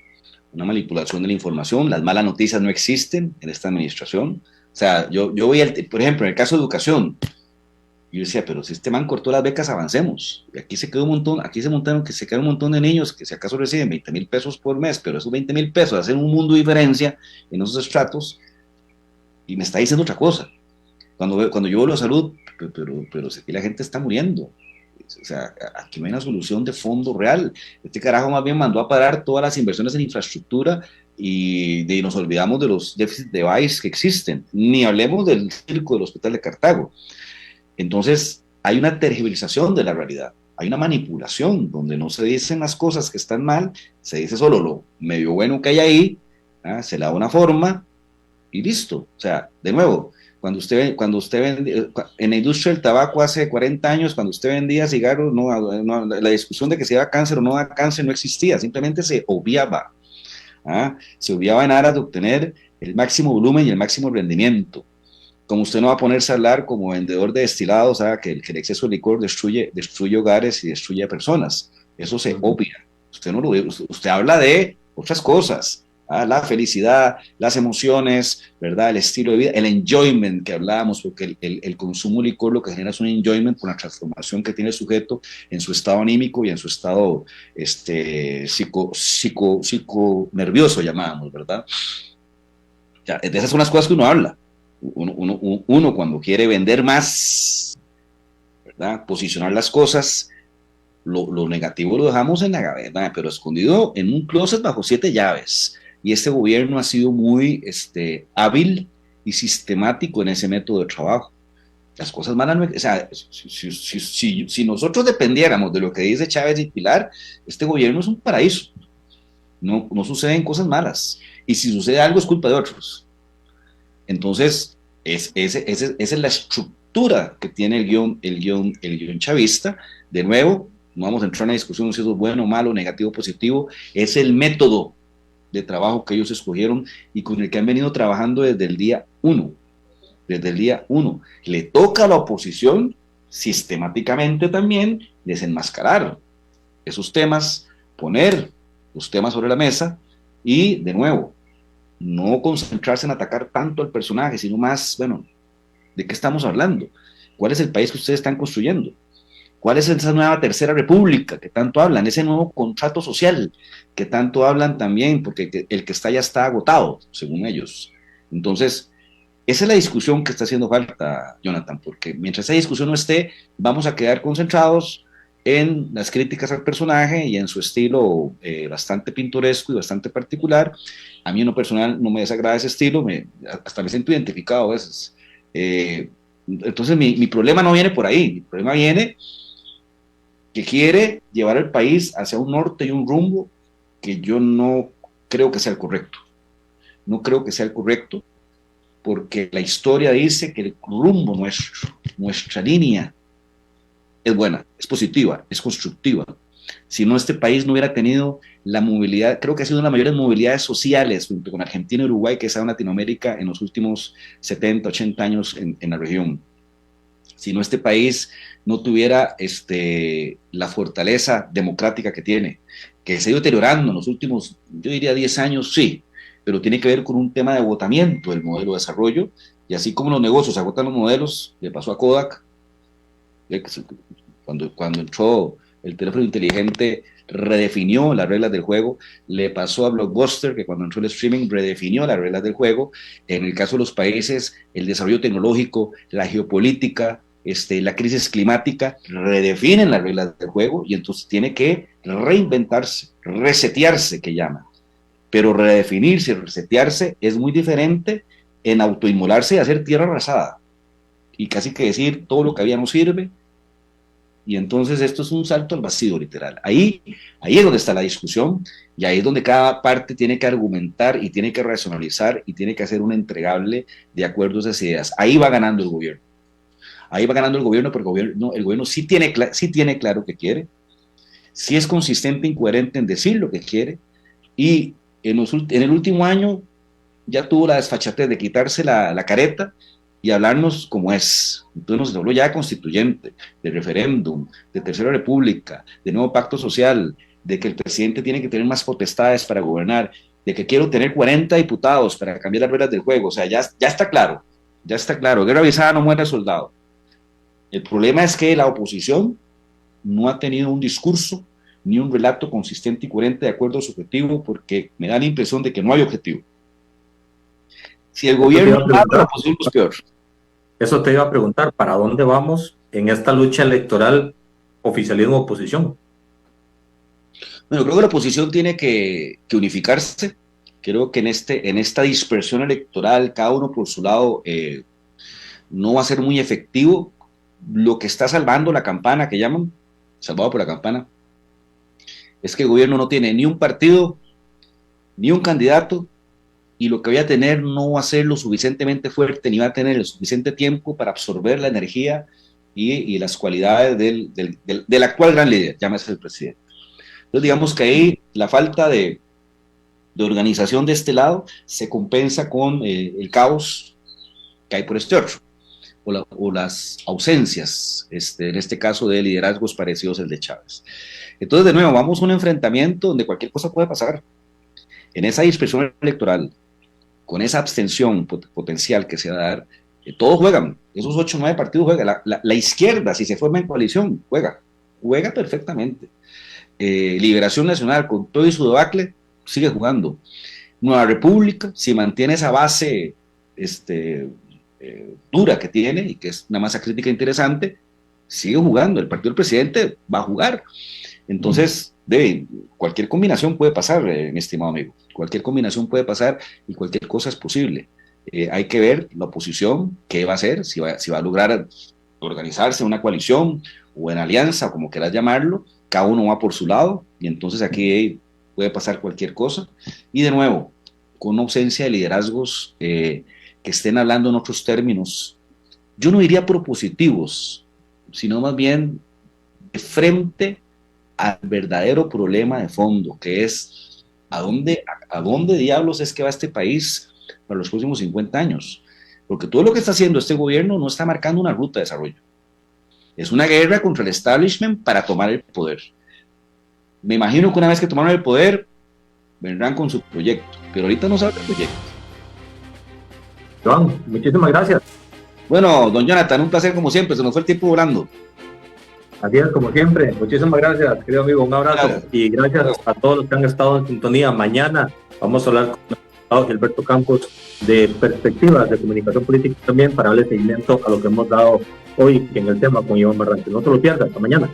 [SPEAKER 4] una manipulación de la información. Las malas noticias no existen en esta administración. O sea, yo voy, por ejemplo, en el caso de educación, yo decía, pero si este man cortó las becas Avancemos, y aquí se quedó un montón, aquí se quedaron un montón de niños que si acaso reciben 20,000 pesos por mes, pero esos 20,000 pesos hacen un mundo de diferencia en esos estratos, y me está diciendo otra cosa. Cuando yo vuelvo a salud, pero si aquí la gente está muriendo, O sea, aquí no hay una solución de fondo real. Este carajo más bien mandó a parar todas las inversiones en infraestructura y nos olvidamos de los déficits de BAIS que existen. Ni hablemos del circo del Hospital de Cartago. Entonces, hay una tergiversación de la realidad. Hay una manipulación donde no se dicen las cosas que están mal, se dice solo lo medio bueno que hay ahí, se le da una forma y listo. O sea, de nuevo, cuando usted vende, en la industria del tabaco hace 40 años, cuando usted vendía cigarros, la discusión de que si da cáncer o no da cáncer no existía, simplemente se obviaba. Se obviaba en aras de obtener el máximo volumen y el máximo rendimiento. Como usted no va a ponerse a hablar como vendedor de destilados, que el exceso de licor destruye hogares y destruye personas. Eso se obvia. Usted no lo ve, usted habla de otras cosas. La felicidad, las emociones, ¿verdad? El estilo de vida, el enjoyment que hablábamos, porque el consumo de licor lo que genera es un enjoyment por la transformación que tiene el sujeto en su estado anímico y en su estado psico-nervioso, llamábamos, ¿verdad? Ya, de esas son las cosas que uno habla. Uno cuando quiere vender más, ¿verdad? Posicionar las cosas, lo negativo lo dejamos en la gaveta, pero escondido en un closet bajo 7 llaves. Y este gobierno ha sido muy hábil y sistemático en ese método de trabajo. Las cosas malas, o sea, si nosotros dependiéramos de lo que dice Chávez y Pilar, este gobierno es un paraíso. No suceden cosas malas. Y si sucede algo es culpa de otros. Entonces, esa es la estructura que tiene el guión chavista. De nuevo, no vamos a entrar en una discusión si eso es bueno, malo, negativo, positivo. Es el método de trabajo que ellos escogieron y con el que han venido trabajando desde el día 1. Desde el día 1. Le toca a la oposición sistemáticamente también desenmascarar esos temas, poner los temas sobre la mesa y, de nuevo, no concentrarse en atacar tanto al personaje, sino más, bueno, ¿de qué estamos hablando? ¿Cuál es el país que ustedes están construyendo? ¿Cuál es esa nueva tercera república que tanto hablan? Ese nuevo contrato social que tanto hablan también, porque el que está ya está agotado, según ellos. Entonces, esa es la discusión que está haciendo falta, Jonathan, porque mientras esa discusión no esté, vamos a quedar concentrados en las críticas al personaje y en su estilo bastante pintoresco y bastante particular. A mí en lo personal no me desagrada ese estilo, hasta me siento identificado a veces. Entonces mi problema no viene por ahí, mi problema viene que quiere llevar el país hacia un norte y un rumbo que yo no creo que sea el correcto. No creo que sea el correcto porque la historia dice que el rumbo nuestro, nuestra línea, es buena, es positiva, es constructiva. Si no, este país no hubiera tenido la movilidad, creo que ha sido una de las mayores movilidades sociales junto con Argentina y Uruguay que se ha dado en Latinoamérica en los últimos 70, 80 años en la región. Si no, este país no tuviera la fortaleza democrática que tiene, que se ha ido deteriorando en los últimos, yo diría 10 años, sí, pero tiene que ver con un tema de agotamiento del modelo de desarrollo, y así como los negocios agotan los modelos, le pasó a Kodak, cuando entró el teléfono inteligente redefinió las reglas del juego, le pasó a Blockbuster que cuando entró el streaming redefinió las reglas del juego. En el caso de los países, el desarrollo tecnológico, la geopolítica, la crisis climática redefinen las reglas del juego y entonces tiene que reinventarse, resetearse que llaman, pero redefinirse y resetearse es muy diferente en autoinmolarse y hacer tierra arrasada y casi que decir todo lo que había no sirve. Y entonces esto es un salto al vacío, literal. Ahí es donde está la discusión y ahí es donde cada parte tiene que argumentar y tiene que racionalizar y tiene que hacer un entregable de acuerdo a esas ideas. Ahí va ganando el gobierno. Ahí va ganando el gobierno porque el gobierno sí tiene claro que quiere, sí es consistente e incoherente en decir lo que quiere y en el último año ya tuvo la desfachatez de quitarse la careta y hablarnos como es. Entonces nos habló ya de constituyente, de referéndum, de tercera república, de nuevo pacto social, de que el presidente tiene que tener más potestades para gobernar, de que quiero tener 40 diputados para cambiar las reglas del juego. O sea, ya está claro, guerra avisada no muere soldado. El problema es que la oposición no ha tenido un discurso ni un relato consistente y coherente de acuerdo a su objetivo, porque me da la impresión de que no hay objetivo. Si el gobierno va, la oposición es peor.
[SPEAKER 3] Eso te iba a preguntar, ¿para dónde vamos en esta lucha electoral oficialismo-oposición.
[SPEAKER 4] Bueno, creo que la oposición tiene que unificarse. Creo que en esta dispersión electoral, cada uno por su lado, no va a ser muy efectivo. Lo que está salvando la campana, que llaman, salvado por la campana, es que el gobierno no tiene ni un partido, ni un candidato, y lo que voy a tener no va a ser lo suficientemente fuerte, ni va a tener el suficiente tiempo para absorber la energía y las cualidades del actual gran líder, llámese el presidente. Entonces digamos que ahí la falta de organización de este lado se compensa con el caos que hay por este otro, o las ausencias, en este caso de liderazgos parecidos al de Chávez. Entonces, de nuevo, vamos a un enfrentamiento donde cualquier cosa puede pasar. En esa dispersión electoral, con esa abstención potencial que se va a dar, todos juegan, esos 8 o 9 partidos juegan, la izquierda, si se forma en coalición, juega perfectamente. Liberación Nacional, con todo y su debacle, sigue jugando. Nueva República, si mantiene esa base dura que tiene y que es una masa crítica interesante, sigue jugando. El partido del presidente va a jugar. Entonces, cualquier combinación puede pasar, mi estimado amigo. Cualquier combinación puede pasar y cualquier cosa es posible. Hay que ver la oposición, qué va a hacer, si va a lograr organizarse en una coalición o en alianza, como quieras llamarlo. Cada uno va por su lado y entonces aquí puede pasar cualquier cosa. Y de nuevo, con una ausencia de liderazgos que estén hablando en otros términos, yo no diría propositivos, sino más bien de frente al verdadero problema de fondo, que es a dónde diablos es que va este país para los próximos 50 años. Porque todo lo que está haciendo este gobierno no está marcando una ruta de desarrollo. Es una guerra contra el establishment para tomar el poder. Me imagino que una vez que tomaron el poder, vendrán con su proyecto, pero ahorita no sabe el proyecto.
[SPEAKER 3] Joan, muchísimas gracias.
[SPEAKER 4] Bueno, don Jonathan, un placer como siempre, se nos fue el tiempo volando.
[SPEAKER 3] Así es, como siempre. Muchísimas gracias, querido amigo. Un abrazo. Gracias. Y gracias a todos los que han estado en sintonía. Mañana vamos a hablar con el diputado Gilberto Campos de perspectivas de comunicación política también para darle seguimiento a lo que hemos dado hoy en el tema con Iván Barrantes. No se lo pierdas. Hasta mañana.